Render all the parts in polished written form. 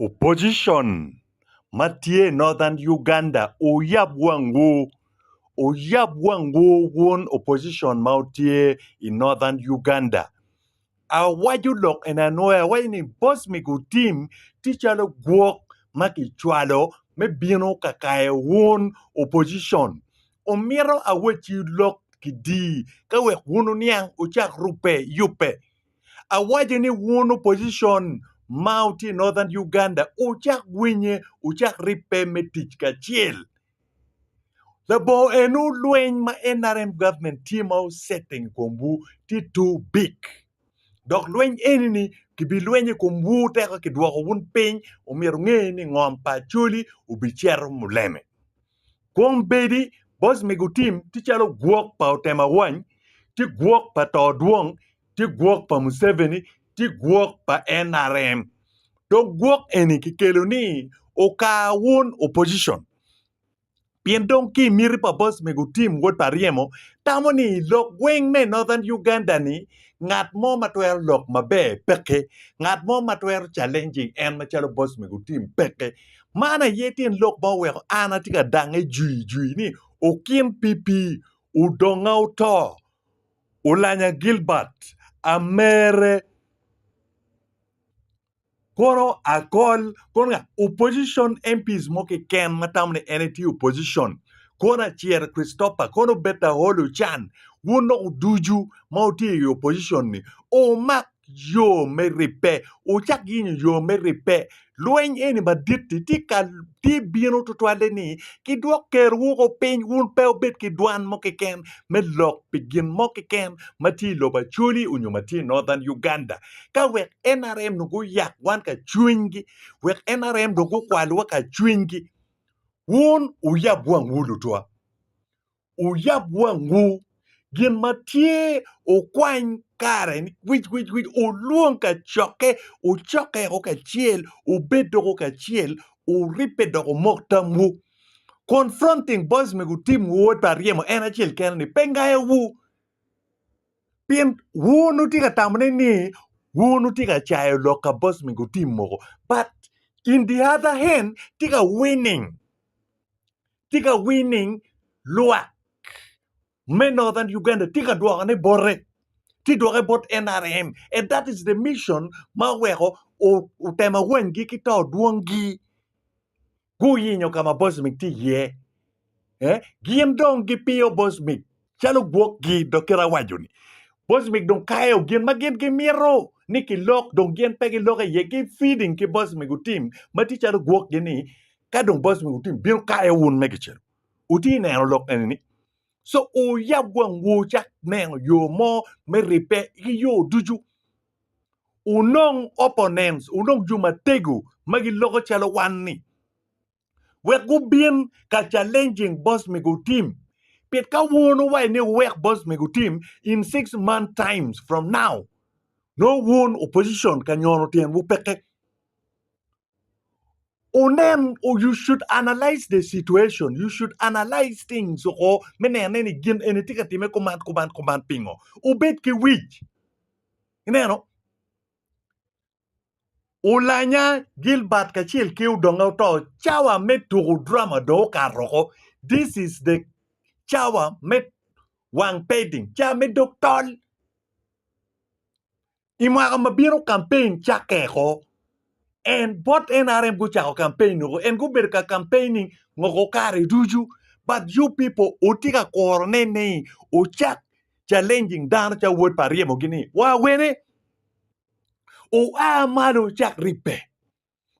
opposition matie northern Uganda oyabwangu won opposition mautie in northern Uganda awajulok en anoya wayni bosmic Otim tichalo gwok makichwalo mebino kakaye won opposition omiro awechi lok kidi kawe wunu niang uchak rupe yupe awajeni won opposition mauti northern Uganda uchak winye uchak ripe metich kachiel labo enu lweny ma NRM government timo setting kombu ti too big dok lweny enini kibi lwenye kombu teko kidwoko wun piny omiro ng'e ni ng'om pa chuli ubichero muleme kuom bedi bosmic Otim tichalo gwok pa otema wany ti gwok pa toodwong ti gwok pa Museveni ti gwok pa NRM to gwok eni kikelo ni okawun opposition pien dong ki miri pa bosmic Otim wot pariemo tamo ni lok gweng me northern Uganda ni ng'at mo matwero lok mabe peke ng'at mo matwero challenging en machalo bosmic Otim peke mana yetin lok mo weko ana tika dange jui ni okin pipi udonga uto ulanya Gilbert amere koro akol kona opposition MPs moke ken matamne NT opposition kona chier Christopher kono beta holu chan wuno uduju mauti opposition ni o mak yo meripe o chak yin yo meripe lweny eni baditi ti bino to twale ni ki dwok ker wuko piny wun pe obet ki dwan moke ken me lok pigin moke ken mati loba chuli unyo mati northern Uganda ka wek NRM nugu yak wan ka chwingi wek NRM nugu kwalwa ka chwingi wun uyabwang wulu twa uyabwang wu gin matie okwany kare wich uluong ka choke uchoke go ka chiel ubedo go ka chiel uripe dogo moktam wu confronting bosmic Otim wot pariemo en achiel kenni pengaye wu pien wu nutika tamne ni wu nutika chayo loka bosmic Otim moko but in the other hand tika winning luak me northern Uganda tika dwokane borre ti dwoke bot NRM and that is the mission ma weko utema wengi kito duongi guyinyo kama bosmic ti ye gien dong gi piyo bosmic chalo gwok gi dokera wajuni bosmic dong kayo gien magien gi miro ni kilok dong gien pe kilok ye ki feeding ki bosmic Otim mati chalo gwok gini ka dong bosmic Otim biro kayo wun megichero uti neno lok enini so uyabwang wu chak neno yo mo meripe yo duju unong opponents unong jumategu magi loko chalo wanni wek gubien ka challenging bosmic Otim pet ka wunu wai ni wek bosmic Otim in 6 month times from now no wun opposition ka nyono tien wu peke Unen, you should analyze the situation. You should analyze things. So, menene ni gin enitika time command pingo. Ubet ki wich. Ineno. Ulanya Gilbert kachil ki udonga to chawa metu drama do karoko. This is the chawa met wang peding. Cha me doktol. Imaka mabiro campaign chakeko. And bot NRM go chako campaign no and go berka campaigning ngoko kare duju but you people utika korone ne uchak challenging down cha word pariemo gini wa wene o amalo chak ripe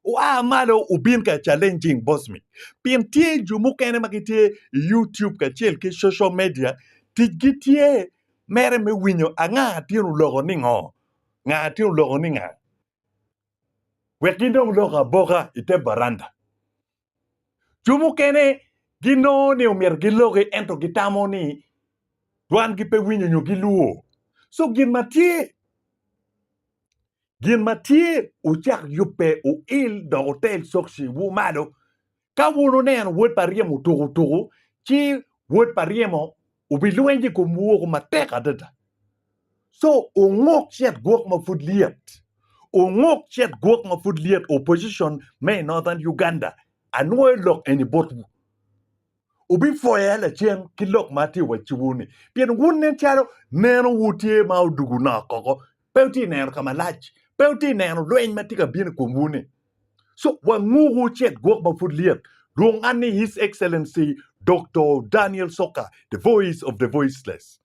o amalo ubin ka challenging bosmic pintie jumu kene makite YouTube ka chel ki social media tigitie mere me winyo anga tiru logo ningo nga tiru logo ninga wekindong loka boka ite baranda. Jumu kene gino ni umier giloge ento gitamo ni duan gipe winyo nyo giluo. So gin matie uchak yupe u il do hotel soksi wu malo. Ka wuno nen wot pariemo tugu chi wot pariemo ubiluenji kumuo kumateka dada. So ungok siat gwok ma food liat. Ongok chet gwok ma food liet opposition me northern Uganda. Anwe lok any bot. Ubi foya la chen kilok mati wa chiwuni. Pien wunen charo neno wutie ma udugu na koko. Peuti neno kama lach. Peuti neno lwen matika bien kumwuni. So wangugu chet gwok ma food liet. Rung ani His Excellency Dr. Daniel Soka, the voice of the voiceless.